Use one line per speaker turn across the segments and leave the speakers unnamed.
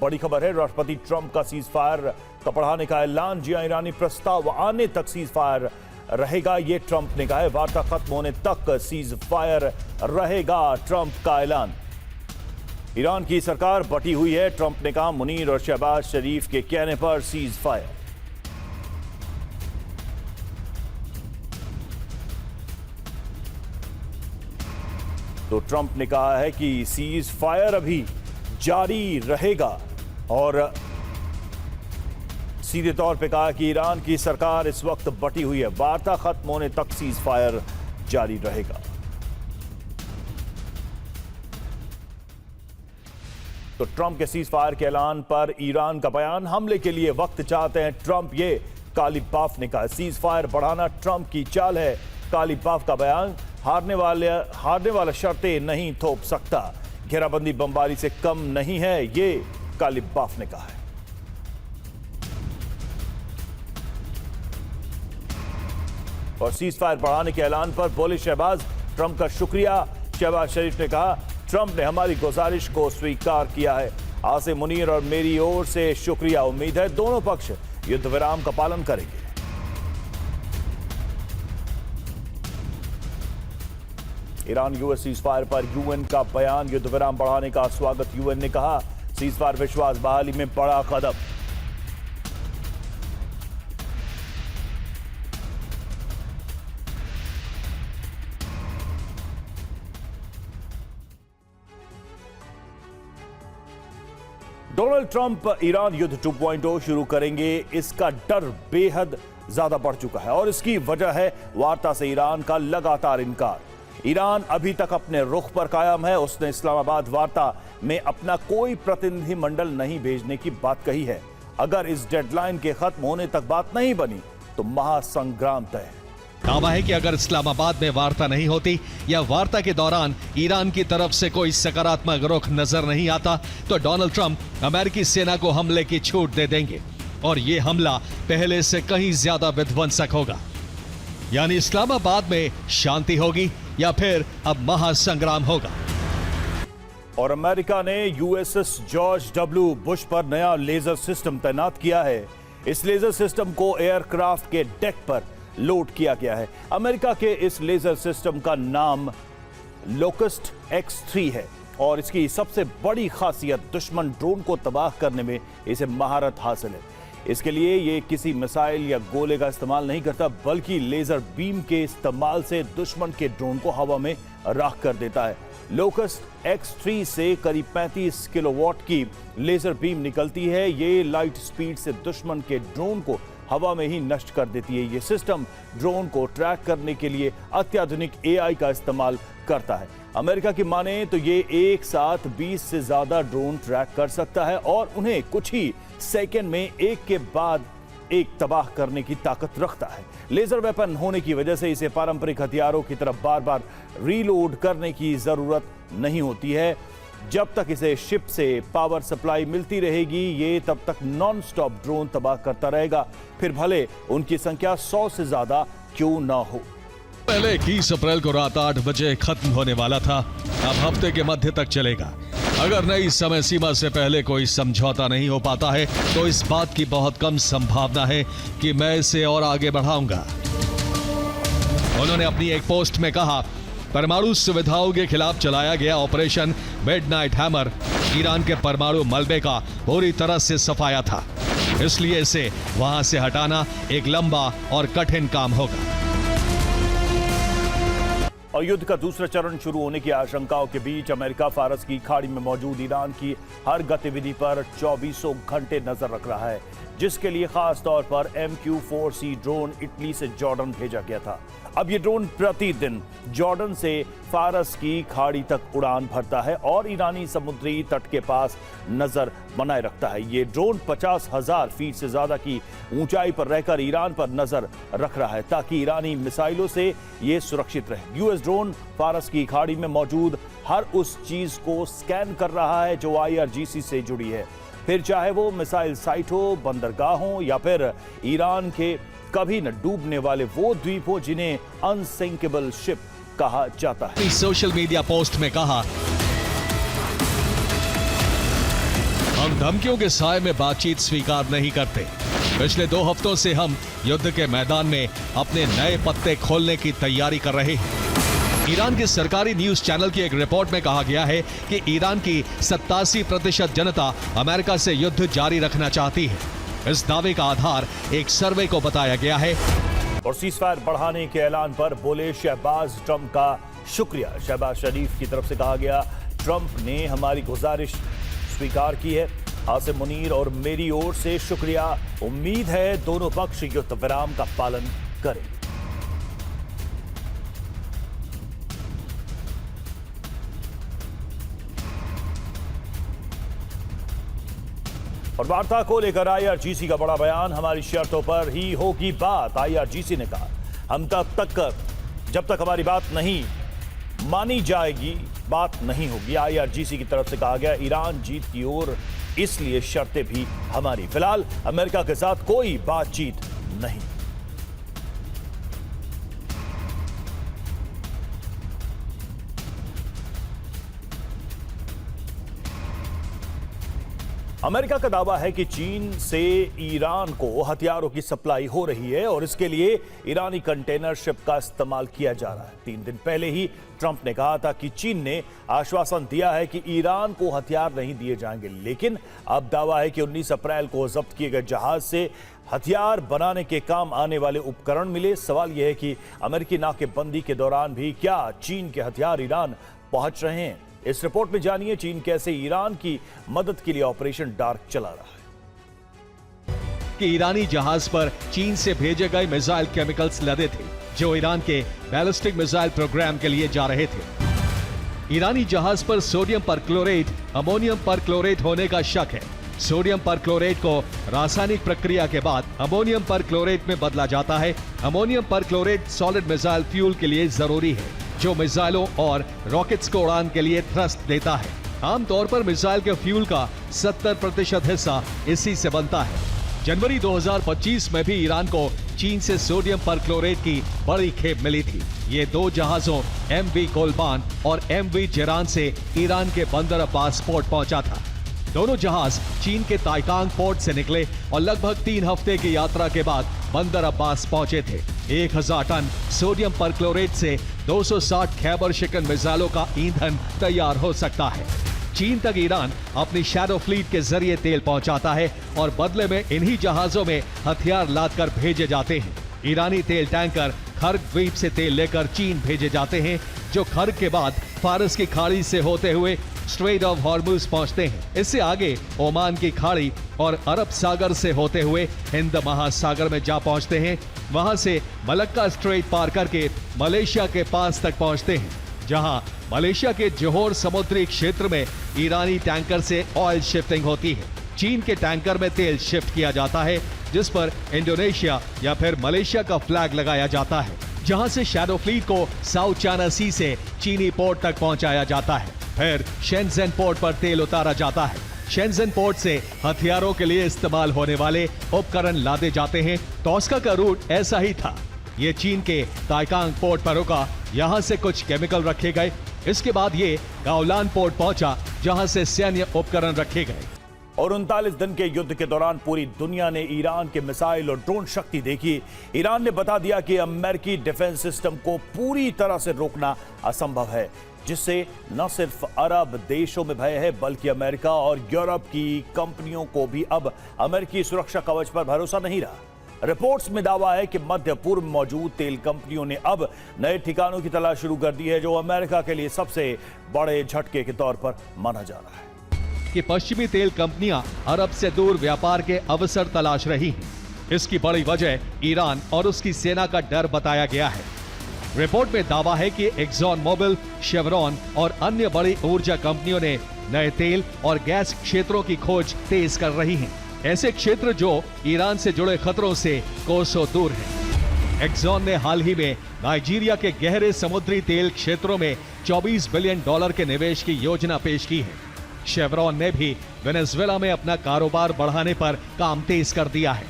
बड़ी खबर है, राष्ट्रपति ट्रंप का सीज फायर का बढ़ाने का ऐलान। जी ईरानी प्रस्ताव आने तक सीज फायर रहेगा, ये ट्रंप ने कहा है। वार्ता खत्म होने तक सीज फायर रहेगा, ट्रंप का ऐलान। ईरान की सरकार बटी हुई है, ट्रंप ने कहा। मुनीर और शहबाज शरीफ के कहने पर सीज फायर। तो ट्रंप ने कहा है कि सीज फायर अभी जारी रहेगा और सीधे तौर पे कहा कि ईरान की सरकार इस वक्त बटी हुई है, वार्ता खत्म होने तक सीज फायर जारी रहेगा। तो ट्रंप के सीज फायर के ऐलान पर ईरान का बयान, हमले के लिए वक्त चाहते हैं ट्रंप, ये काली बाफ ने कहा। सीज फायर बढ़ाना ट्रंप की चाल है, काली बाफ का बयान। हारने वाला शर्तें नहीं थोप सकता, घेराबंदी बमबारी से कम नहीं है, ये काली बाफ ने कहा है। और सीज फायर बढ़ाने के ऐलान पर बोले शहबाज, ट्रंप का शुक्रिया। शहबाज शरीफ ने कहा, ट्रंप ने हमारी गुजारिश को स्वीकार किया है। आसिम मुनीर और मेरी ओर से शुक्रिया। उम्मीद है दोनों पक्ष युद्ध विराम का पालन करेंगे। ईरान यूएस सीज फायर पर यूएन का बयान, युद्ध विराम बढ़ाने का स्वागत। यूएन ने कहा, सीज फायर विश्वास बहाली में बड़ा कदम। डोनाल्ड ट्रंप ईरान युद्ध 2.0 शुरू करेंगे, इसका डर बेहद ज्यादा बढ़ चुका है और इसकी वजह है वार्ता से ईरान का लगातार इनकार। ईरान अभी तक अपने रुख पर कायम है। उसने इस्लामाबाद वार्ता में अपना कोई प्रतिनिधि मंडल नहीं भेजने की बात कही है। अगर इस डेडलाइन के खत्म होने तक बात नहीं बनी तो महासंग्राम तय है।
दावा है कि अगर इस्लामाबाद में वार्ता नहीं होती या वार्ता के दौरान ईरान की तरफ से कोई सकारात्मक रुख नजर नहीं आता तो डोनाल्ड ट्रंप अमेरिकी सेना को हमले की छूट दे देंगे और ये हमला पहले से कहीं ज्यादा विध्वंसक होगा। यानी इस्लामाबाद में शांति होगी या फिर अब महासंग्राम होगा।
और अमेरिका ने यूएसएस जॉर्ज डब्ल्यू बुश पर नया लेजर सिस्टम तैनात किया है। इस लेजर सिस्टम को एयरक्राफ्ट के डेक पर लोड किया गया है। अमेरिका के इस लेजर सिस्टम का नाम लोकस्ट X3 है और इसकी सबसे बड़ी खासियत दुश्मन ड्रोन को तबाह करने में इसे महारत हासिल है। इसके लिए ये किसी मिसाइल या गोले का इस्तेमाल नहीं करता, बल्कि लेजर बीम के इस्तेमाल से दुश्मन के ड्रोन को हवा में राख कर देता है। लोकस्ट X3 से करीब 35 किलोवाट की लेजर बीम निकलती है। ये लाइट स्पीड से दुश्मन के ड्रोन को हवा में ही नष्ट कर देती है। ये सिस्टम ड्रोन को ट्रैक करने के लिए अत्याधुनिक AI का इस्तेमाल करता है। अमेरिका की माने तो ये एक साथ 20 से ज्यादा ड्रोन ट्रैक कर सकता है और उन्हें कुछ ही सेकंड में एक के बाद एक तबाह करने की ताकत रखता है। लेजर वेपन होने की वजह से इसे पारंपरिक हथियारों की तरफ बार बार रीलोड करने की जरूरत नहीं होती है। जब तक इसे शिप से पावर सप्लाई मिलती रहेगी, ये तब तक नॉन स्टॉप ड्रोन तबाह करता रहेगा, फिर भले उनकी संख्या 100 से ज्यादा क्यों ना हो।
पहले 21 अप्रैल को रात 8 बजे खत्म होने वाला था, अब हफ्ते के मध्य तक चलेगा। अगर नई समय सीमा से पहले कोई समझौता नहीं हो पाता है तो इस बात की बहुत कम संभावना है कि मैं इसे और आगे बढ़ाऊंगा। उन्होंने अपनी एक पोस्ट में कहा, परमाणु सुविधाओं के खिलाफ चलाया गया ऑपरेशन मिडनाइट हैमर ईरान के परमाणु मलबे का पूरी तरह से सफाया था, इसलिए इसे वहां से हटाना एक लंबा और कठिन काम होगा।
और युद्ध का दूसरा चरण शुरू होने की आशंकाओं के बीच अमेरिका फारस की खाड़ी में मौजूद ईरान की हर गतिविधि पर 24 घंटे नजर रख रहा है, जिसके लिए खास तौर पर MQ-4C ड्रोन इटली से जॉर्डन भेजा गया था। अब ये ड्रोन प्रतिदिन जॉर्डन से फारस की खाड़ी तक उड़ान भरता है और ईरानी समुद्री तट के पास नजर बनाए रखता है। ये ड्रोन 50,000 फीट से ज्यादा की ऊंचाई पर रहकर ईरान पर नजर रख रहा है ताकि ईरानी मिसाइलों से ये सुरक्षित रहे। यूएस ड्रोन फारस की खाड़ी में मौजूद हर उस चीज को स्कैन कर रहा है जो IRGC से जुड़ी है, फिर चाहे वो मिसाइल साइट हो, बंदरगाह हो या फिर ईरान के कभी न डूबने वाले वो द्वीप हो जिन्हें अनसिंकेबल शिप कहा जाता है।
सोशल मीडिया पोस्ट में कहा, हम धमकियों के साए में बातचीत स्वीकार नहीं करते। पिछले 2 हफ्तों से हम युद्ध के मैदान में अपने नए पत्ते खोलने की तैयारी कर रहे हैं। ईरान के सरकारी न्यूज चैनल की एक रिपोर्ट में कहा गया है कि ईरान की 87% जनता अमेरिका से युद्ध जारी रखना चाहती है। इस दावे का आधार एक सर्वे को बताया गया है।
और सीजफायर बढ़ाने के ऐलान पर बोले शहबाज ट्रंप का शुक्रिया। शहबाज शरीफ की तरफ से कहा गया, ट्रंप ने हमारी गुजारिश स्वीकार की है। आसिम मुनीर और मेरी ओर से शुक्रिया। उम्मीद है दोनों पक्ष युद्ध विराम का पालन करें। और वार्ता को लेकर आईआरजीसी का बड़ा बयान, हमारी शर्तों पर ही होगी बात। आईआरजीसी ने कहा, हम जब तक हमारी बात नहीं मानी जाएगी, बात नहीं होगी। आईआरजीसी की तरफ से कहा गया, ईरान जीत की ओर, इसलिए शर्तें भी हमारी। फिलहाल अमेरिका के साथ कोई बातचीत नहीं। अमेरिका का दावा है कि चीन से ईरान को हथियारों की सप्लाई हो रही है और इसके लिए ईरानी कंटेनर शिप का इस्तेमाल किया जा रहा है। 3 दिन पहले ही ट्रंप ने कहा था कि चीन ने आश्वासन दिया है कि ईरान को हथियार नहीं दिए जाएंगे, लेकिन अब दावा है कि 19 अप्रैल को जब्त किए गए जहाज से हथियार बनाने के काम आने वाले उपकरण मिले। सवाल यह है कि अमेरिकी नाकेबंदी के दौरान भी क्या चीन के हथियार ईरान पहुंच रहे हैं। इस रिपोर्ट में जानिए चीन कैसे ईरान की मदद के लिए ऑपरेशन डार्क चला रहा है।
कि ईरानी जहाज पर चीन से भेजे गए मिसाइल केमिकल्स लदे थे जो ईरान के बैलिस्टिक मिसाइल प्रोग्राम के लिए जा रहे थे। ईरानी जहाज पर सोडियम परक्लोरेट, अमोनियम परक्लोरेट होने का शक है। सोडियम परक्लोरेट को रासायनिक प्रक्रिया के बाद अमोनियम परक्लोरेट में बदला जाता है। Ammonium perchlorate solid missile fuel के लिए जरूरी है, जो मिसाइलों और रॉकेट्स को उड़ान के लिए थ्रस्ट देता है। आमतौर पर मिसाइल के फ्यूल का 70% हिस्सा इसी से बनता है। जनवरी 2025 में भी ईरान को चीन से सोडियम परक्लोरेट की बड़ी खेप मिली थी। ये 2 जहाजों MV कोलबान और MV जेरान से ईरान के बंदर अब्बास पोर्ट पहुंचा था। दोनों जहाज चीन के ताइकांग पोर्ट से निकले और लगभग 3 हफ्ते की यात्रा के बाद बंदर अब्बास पहुंचे थे। 1000 टन सोडियम परक्लोरेट से 260 खैबर शिकन मिसाइलों का ईंधन तैयार हो सकता है। चीन तक ईरान अपनी शैडो फ्लीट के जरिए तेल पहुंचाता है और बदले में इन्हीं जहाजों में हथियार लादकर भेजे जाते हैं। ईरानी तेल टैंकर खर्ग द्वीप से तेल लेकर चीन भेजे जाते हैं, जो खर्ग के बाद फारस की खाड़ी से होते हुए स्ट्रेट ऑफ हॉर्मुज पहुंचते हैं। इससे आगे ओमान की खाड़ी और अरब सागर से होते हुए हिंद महासागर में जा पहुंचते हैं। वहां से मलक्का स्ट्रेट पार करके मलेशिया के पास तक पहुंचते हैं, जहां मलेशिया के जोहोर समुद्री क्षेत्र में ईरानी टैंकर से ऑयल शिफ्टिंग होती है। चीन के टैंकर में तेल शिफ्ट किया जाता है, जिस पर इंडोनेशिया या फिर मलेशिया का फ्लैग लगाया जाता है, जहां से शैडो फ्लीट को साउथ चाइना सी से चीनी पोर्ट तक पहुंचाया जाता है। फिर शेनज़ेन पोर्ट पर तेल उतारा जाता है। शेनज़ेन पोर्ट से हथियारों के लिए इस्तेमाल होने वाले उपकरण लादे जाते हैं। टॉस्का का रूट ऐसा ही था। ये चीन के ताइकांग पोर्ट पर रुका, यहां से कुछ केमिकल रखे गए। इसके बाद ये गाओलान पोर्ट पहुंचा, जहां से सैन्य उपकरण रखे गए।
और 39 दिन के युद्ध के दौरान पूरी दुनिया ने ईरान के मिसाइल और ड्रोन शक्ति देखी। ईरान ने बता दिया कि अमेरिकी डिफेंस सिस्टम को पूरी तरह से रोकना असंभव है, जिससे न सिर्फ अरब देशों में भय है, बल्कि अमेरिका और यूरोप की कंपनियों को भी अब अमेरिकी सुरक्षा कवच पर भरोसा नहीं रहा। रिपोर्ट्स में दावा है कि मध्य पूर्व में मौजूद तेल कंपनियों ने अब नए ठिकानों की तलाश शुरू कर दी है, जो अमेरिका के लिए सबसे बड़े झटके के तौर पर माना जा रहा है।
कि पश्चिमी तेल कंपनियां अरब से दूर व्यापार के अवसर तलाश रही हैं। इसकी बड़ी वजह ईरान और उसकी सेना का डर बताया गया है। रिपोर्ट में दावा है कि एक्सॉन मोबिल, शेवरॉन और अन्य बड़ी ऊर्जा कंपनियों ने नए तेल और गैस क्षेत्रों की खोज तेज कर रही हैं। ऐसे क्षेत्र जो ईरान से जुड़े खतरों से कोसों दूर हैं। एक्सॉन ने हाल ही में नाइजीरिया के गहरे समुद्री तेल क्षेत्रों में $24 बिलियन के निवेश की योजना पेश की है। शेवरॉन ने भी वेनेजुएला में अपना कारोबार बढ़ाने पर काम तेज कर दिया है।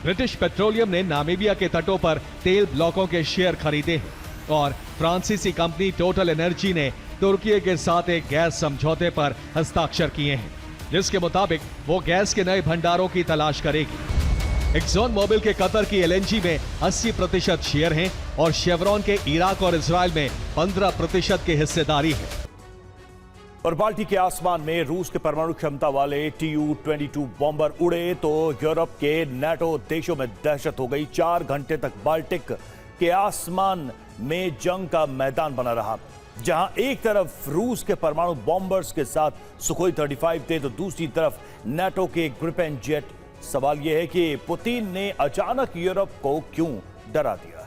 ब्रिटिश पेट्रोलियम ने नामीबिया के तटों पर तेल ब्लॉकों के शेयर खरीदे हैं और फ्रांसीसी कंपनी टोटल एनर्जी ने तुर्की के साथ एक गैस समझौते पर हस्ताक्षर किए हैं। जिसके मुताबिक वो गैस के नए भंडारों की तलाश करेगी। एक्सॉन मोबिल के कतर की एलएनजी में 80% शेयर हैं और शेवरॉन के इराक और इजराइल में 15% की हिस्सेदारी है।
और बाल्टिक के आसमान में रूस के परमाणु क्षमता वाले Tu-22 बॉम्बर उड़े तो यूरोप के नाटो देशों में दहशत हो गई। 4 घंटे तक बाल्टिक के आसमान में जंग का मैदान बना रहा, जहां एक तरफ रूस के परमाणु बॉम्बर्स के साथ सुखोई 35 थे तो दूसरी तरफ नाटो के ग्रिपेन जेट। सवाल यह है कि पुतिन ने अचानक यूरोप को क्यों डरा दिया।